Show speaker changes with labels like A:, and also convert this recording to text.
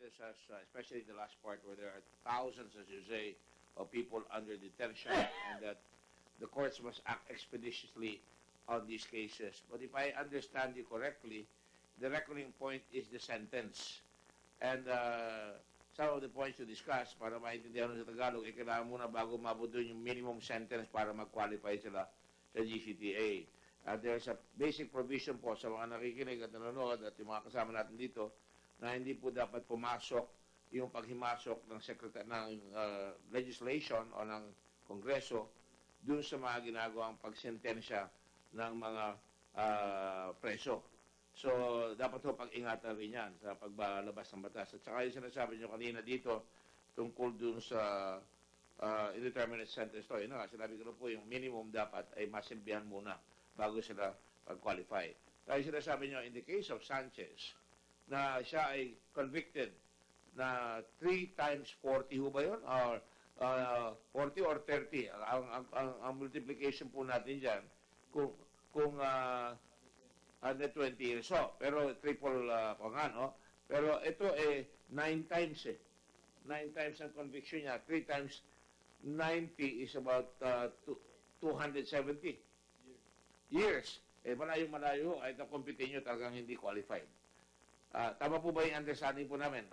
A: this as, especially the last part where there are thousands, as you say, of people under detention, and that the courts must act expeditiously on these cases. But if I understand you correctly, the reckoning point is the sentence. And some of the points you discussed, para maintindihan sa Tagalog, kailangan muna bago mabot doon yung minimum sentence para mag-qualify sila sa GCTA. There's a basic provision po sa mga nakikinig at nanonood at yung mga kasama natin dito na hindi po dapat pumasok yung paghimasok ng legislation o ng Kongreso dun sa mga ginagawang pagsentensya ng mga preso. So, dapat ho pag-ingatan rin yan sa pagbalabas ng batas. At saka yung sinasabi nyo kanina dito tungkol dun sa indeterminate sentence to. Yun nga, sinabi ko na po yung minimum dapat ay masimbihan muna bago sila pag-qualify. Kaya sinasabi nyo, in the case of Sanchez, na siya ay convicted na 3 times 40 ho ba yun? Or 40 or 30? Ang multiplication po natin dyan, kung under 20 years old. Pero triple pa nga, no? Pero ito 9 times 9 times ang conviction niya. 3 times 90 is about 270 years. Malayo-malayo. Kahit ang computer nyo talagang hindi qualified. Tama po ba yung understanding po namin?